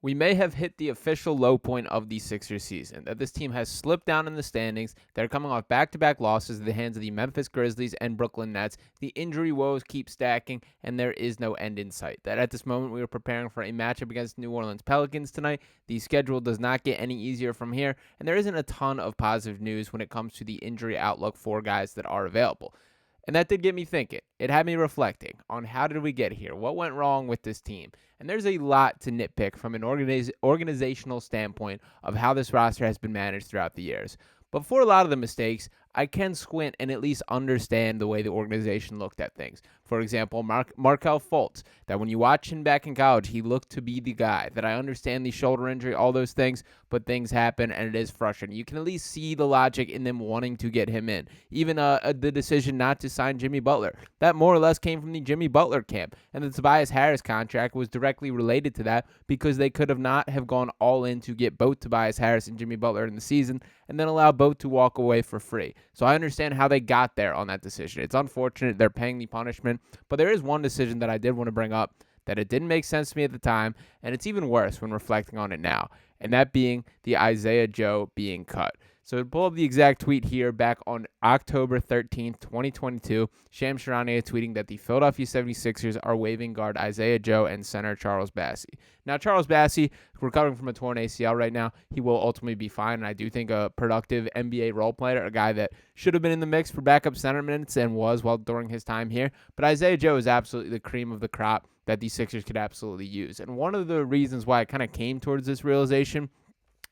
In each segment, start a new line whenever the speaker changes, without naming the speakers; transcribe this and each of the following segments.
We may have hit the official low point of the Sixers season, that this team has slipped down in the standings. They're coming off back-to-back losses at the hands of the Memphis Grizzlies and Brooklyn Nets. The injury woes keep stacking, and there is no end in sight. That at this moment, we are preparing for a matchup against New Orleans Pelicans tonight. The schedule does not get any easier from here, and there isn't a ton of positive news when it comes to the injury outlook for guys that are available. And that did get me thinking. It had me reflecting on how did we get here? What went wrong with this team? And there's a lot to nitpick from an organizational standpoint of how this roster has been managed throughout the years. But for a lot of the mistakes, I can squint and at least understand the way the organization looked at things. For example, Markelle Fultz, that when you watch him back in college, he looked to be the guy. That I understand the shoulder injury, all those things, but things happen and it is frustrating. You can at least see the logic in them wanting to get him in. Even the decision not to sign Jimmy Butler, that more or less came from the Jimmy Butler camp. And the Tobias Harris contract was directly related to that because they could have not have gone all in to get both Tobias Harris and Jimmy Butler in the season and then allow both to walk away for free. So I understand how they got there on that decision. It's unfortunate they're paying the punishment, but there is one decision that I did want to bring up that it didn't make sense to me at the time, and it's even worse when reflecting on it now, and that being the Isaiah Joe being cut. So to pull up the exact tweet here, back on October 13th, 2022, Shams Charania tweeting that the Philadelphia 76ers are waiving guard Isaiah Joe and center Charles Bassey. Now, Charles Bassey, recovering from a torn ACL right now, he will ultimately be fine, and I do think a productive NBA role player, a guy that should have been in the mix for backup center minutes and was during his time here. But Isaiah Joe is absolutely the cream of the crop that the Sixers could absolutely use. And one of the reasons why I kind of came towards this realization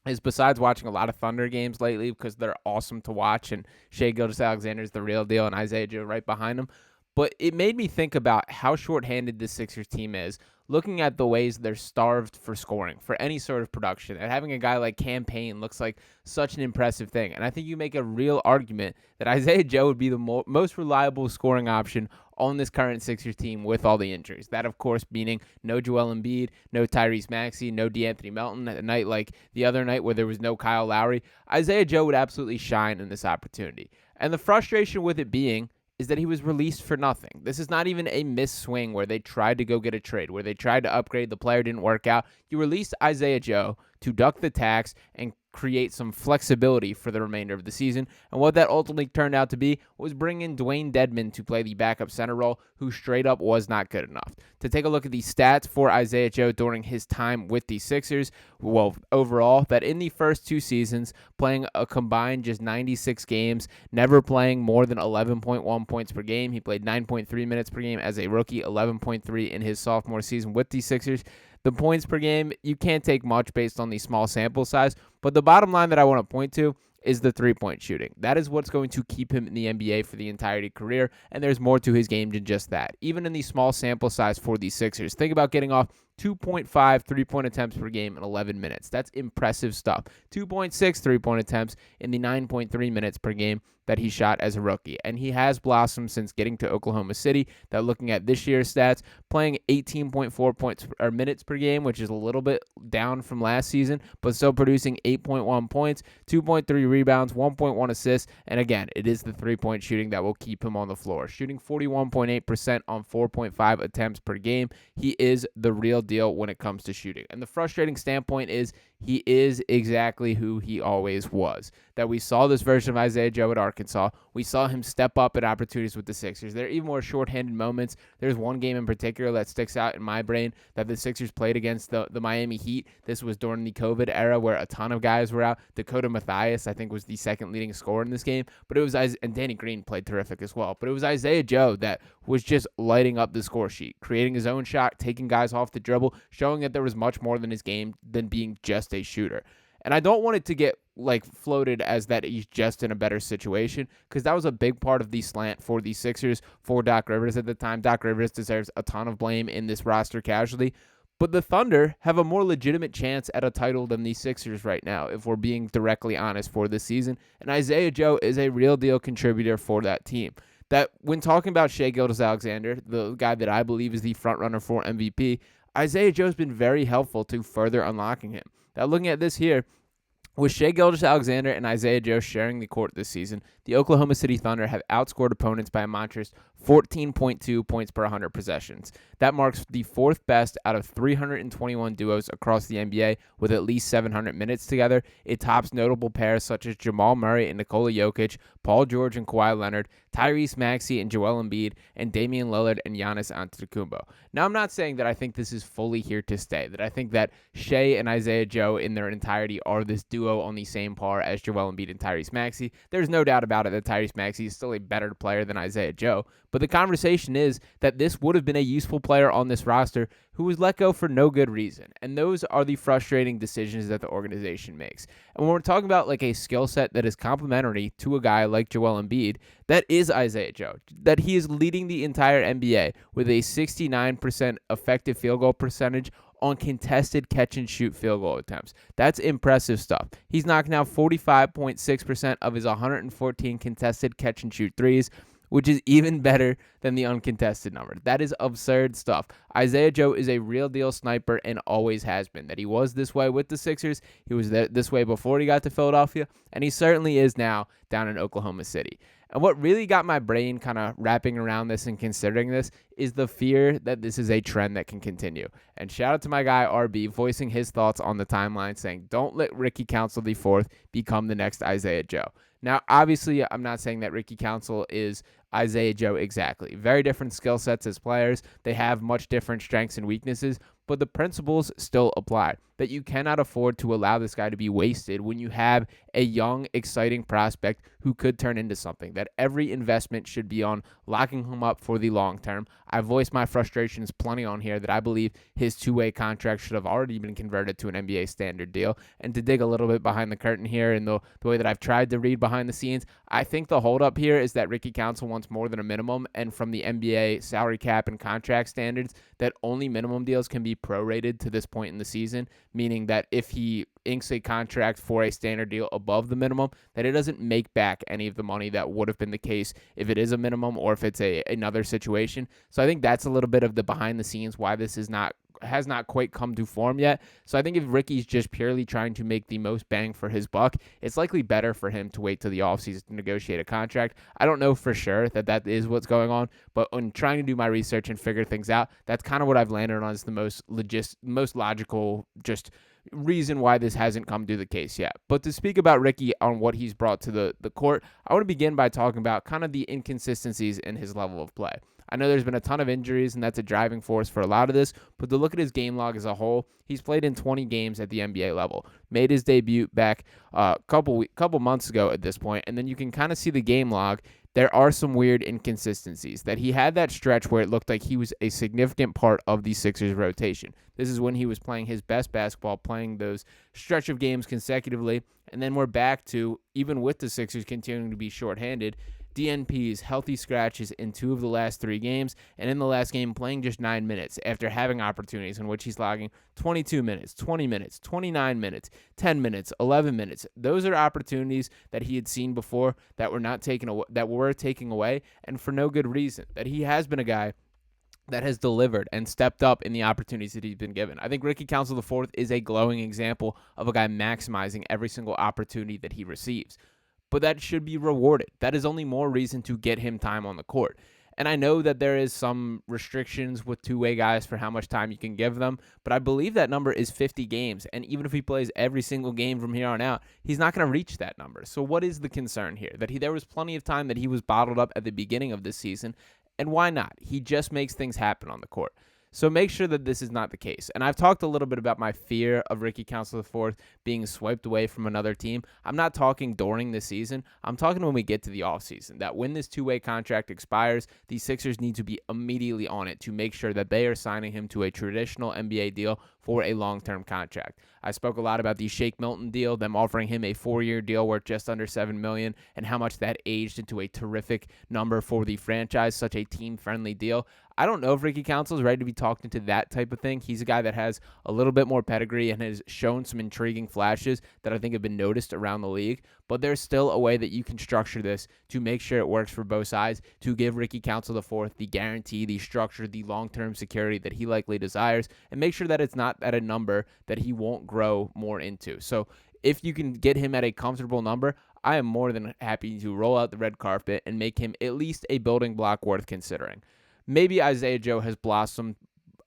is besides watching a lot of Thunder games lately because they're awesome to watch and Shai Gilgeous-Alexander is the real deal and Isaiah Joe right behind him. But it made me think about how shorthanded this Sixers team is, looking at the ways they're starved for scoring, for any sort of production. And having a guy like Cam Payne looks like such an impressive thing. And I think you make a real argument that Isaiah Joe would be the most reliable scoring option on this current Sixers team with all the injuries. That, of course, meaning no Joel Embiid, no Tyrese Maxey, no DeAnthony Melton. At a night like the other night where there was no Kyle Lowry, Isaiah Joe would absolutely shine in this opportunity. And the frustration with it being is that he was released for nothing. This is not even a missed swing where they tried to go get a trade, where they tried to upgrade, the player didn't work out. You released Isaiah Joe to duck the tax and create some flexibility for the remainder of the season. And what that ultimately turned out to be was bring in Dwayne Dedmon to play the backup center role, who straight up was not good enough. To take a look at the stats for Isaiah Joe during his time with the Sixers, well, overall, that in the first two seasons, playing a combined just 96 games, never playing more than 11.1 points per game. He played 9.3 minutes per game as a rookie, 11.3 in his sophomore season with the Sixers. The points per game, you can't take much based on the small sample size, but the bottom line that I want to point to is the three-point shooting. That is what's going to keep him in the NBA for the entirety career, and there's more to his game than just that. Even in the small sample size for the Sixers, think about getting off 2.5 three-point attempts per game in 11 minutes. That's impressive stuff. 2.6 three-point attempts in the 9.3 minutes per game that he shot as a rookie. And he has blossomed since getting to Oklahoma City. That looking at this year's stats, playing 18.4 points or minutes per game, which is a little bit down from last season, but still producing 8.1 points, 2.3 rebounds, 1.1 assists. And again, it is the three-point shooting that will keep him on the floor. Shooting 41.8% on 4.5 attempts per game. He is the real deal when it comes to shooting. And the frustrating standpoint is he is exactly who he always was. That we saw this version of Isaiah Joe at Arkansas. We saw him step up at opportunities with the Sixers. There are even more shorthanded moments. There's one game in particular that sticks out in my brain that the Sixers played against the Miami Heat. This was during the COVID era where a ton of guys were out. Dakota Mathias, I think, was the second leading scorer in this game. But it was, and Danny Green played terrific as well. But it was Isaiah Joe that was just lighting up the score sheet, creating his own shot, taking guys off the dribble, showing that there was much more than his game than being just a shooter. And I don't want it to get floated as that he's just in a better situation, because that was a big part of the slant for the Sixers for Doc Rivers at the time. Doc Rivers deserves a ton of blame in this roster casualty. But the Thunder have a more legitimate chance at a title than the Sixers right now, if we're being directly honest for this season. And Isaiah Joe is a real deal contributor for that team. That when talking about Shai Gilgeous-Alexander, the guy that I believe is the front runner for MVP, Isaiah Joe's been very helpful to further unlocking him. Now, looking at this here, with Shai Gilgeous-Alexander and Isaiah Joe sharing the court this season, the Oklahoma City Thunder have outscored opponents by a monstrous 14.2 points per 100 possessions. That marks the fourth best out of 321 duos across the NBA with at least 700 minutes together. It tops notable pairs such as Jamal Murray and Nikola Jokic, Paul George and Kawhi Leonard, Tyrese Maxey and Joel Embiid, and Damian Lillard and Giannis Antetokounmpo. Now, I'm not saying that I think this is fully here to stay, that I think that Shea and Isaiah Joe in their entirety are this duo on the same par as Joel Embiid and Tyrese Maxey. There's no doubt about it that Tyrese Maxey is still a better player than Isaiah Joe, but the conversation is that this would have been a useful player on this roster who was let go for no good reason. And those are the frustrating decisions that the organization makes. And when we're talking about like a skill set that is complementary to a guy like Joel Embiid, that is Isaiah Joe, that he is leading the entire NBA with a 69% effective field goal percentage on contested catch-and-shoot field goal attempts. That's impressive stuff. He's knocking out 45.6% of his 114 contested catch-and-shoot threes, which is even better than the uncontested number. That is absurd stuff. Isaiah Joe is a real deal sniper and always has been. That he was this way with the Sixers, he was this way before he got to Philadelphia, and he certainly is now down in Oklahoma City. And what really got my brain kind of wrapping around this and considering this is the fear that this is a trend that can continue. And shout out to my guy RB voicing his thoughts on the timeline saying, don't let Ricky Council IV become the next Isaiah Joe. Now, obviously, I'm not saying that Ricky Council is Isaiah Joe exactly. Very different skill sets as players. They have much different strengths and weaknesses, but the principles still apply. That you cannot afford to allow this guy to be wasted when you have a young, exciting prospect who could turn into something. That every investment should be on locking him up for the long term. I voiced my frustrations plenty on here that I believe his two-way contract should have already been converted to an NBA standard deal. And to dig a little bit behind the curtain here and the way that I've tried to read behind the scenes, I think the holdup here is that Ricky Council wants more than a minimum, and from the NBA salary cap and contract standards, that only minimum deals can be prorated to this point in the season, meaning that if he inks a contract for a standard deal above the minimum, that it doesn't make back any of the money that would have been the case if it is a minimum or if it's another situation. So I think that's a little bit of the behind the scenes why this has not quite come to form yet. So I think if Ricky's just purely trying to make the most bang for his buck, it's likely better for him to wait till the offseason to negotiate a contract. I don't know for sure that is what's going on, but when trying to do my research and figure things out, that's kind of what I've landed on as the most logical just reason why this hasn't come to the case yet. But to speak about Ricky on what he's brought to the court, I want to begin by talking about kind of the inconsistencies in his level of play. I know there's been a ton of injuries, and that's a driving force for a lot of this, but to look at his game log as a whole, he's played in 20 games at the NBA level. Made his debut back a couple months ago at this point, and then you can kind of see the game log. There are some weird inconsistencies. That he had that stretch where it looked like he was a significant part of the Sixers rotation. This is when he was playing his best basketball, playing those stretch of games consecutively, and then we're back to, even with the Sixers continuing to be shorthanded, DNPs, healthy scratches in 2 of the last 3 games, and in the last game playing just 9 minutes after having opportunities in which he's logging 22 minutes, 20 minutes, 29 minutes, 10 minutes, 11 minutes. Those are opportunities that he had seen before that were not taken away, that were taken away, and for no good reason. That he has been a guy that has delivered and stepped up in the opportunities that he's been given. I think Ricky Council IV is a glowing example of a guy maximizing every single opportunity that he receives. But that should be rewarded. That is only more reason to get him time on the court. And I know that there is some restrictions with two-way guys for how much time you can give them, but I believe that number is 50 games. And even if he plays every single game from here on out, he's not going to reach that number. So what is the concern here? That there was plenty of time that he was bottled up at the beginning of this season, and why not? He just makes things happen on the court. So make sure that this is not the case. And I've talked a little bit about my fear of Ricky Council IV being swiped away from another team. I'm not talking during the season. I'm talking when we get to the offseason, that when this two-way contract expires, the Sixers need to be immediately on it to make sure that they are signing him to a traditional NBA deal for a long-term contract. I spoke a lot about the Shake Milton deal, them offering him a 4-year deal worth just under $7 million, and how much that aged into a terrific number for the franchise, such a team-friendly deal. I don't know if Ricky Council is ready to be talked into that type of thing. He's a guy that has a little bit more pedigree and has shown some intriguing flashes that I think have been noticed around the league. But there's still a way that you can structure this to make sure it works for both sides, to give Ricky Council IV the guarantee, the structure, the long-term security that he likely desires, and make sure that it's not at a number that he won't grow more into. So if you can get him at a comfortable number, I am more than happy to roll out the red carpet and make him at least a building block worth considering. Maybe Isaiah Joe has blossomed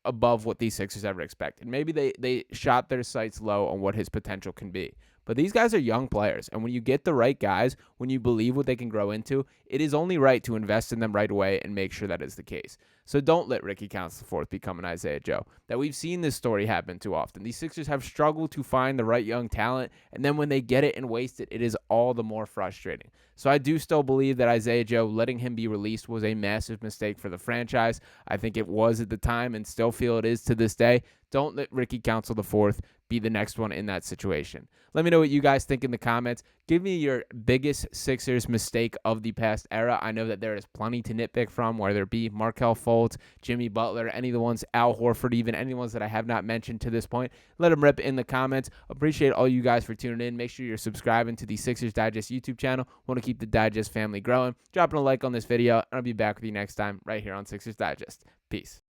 above what these Sixers ever expected. Maybe they shot their sights low on what his potential can be. But these guys are young players, and when you get the right guys, when you believe what they can grow into, it is only right to invest in them right away and make sure that is the case. So don't let Ricky Counts IV become an Isaiah Joe. That we've seen this story happen too often. These Sixers have struggled to find the right young talent, and then when they get it and waste it, it is all the more frustrating. So I do still believe that Isaiah Joe, letting him be released, was a massive mistake for the franchise. I think it was at the time and still feel it is to this day. Don't let Ricky Council IV be the next one in that situation. Let me know what you guys think in the comments. Give me your biggest Sixers mistake of the past era. I know that there is plenty to nitpick from, whether it be Markelle Fultz, Jimmy Butler, any of the ones, Al Horford, even any ones that I have not mentioned to this point. Let them rip in the comments. Appreciate all you guys for tuning in. Make sure you're subscribing to the Sixers Digest YouTube channel. Want to keep the Digest family growing. Dropping a like on this video, and I'll be back with you next time right here on Sixers Digest. Peace.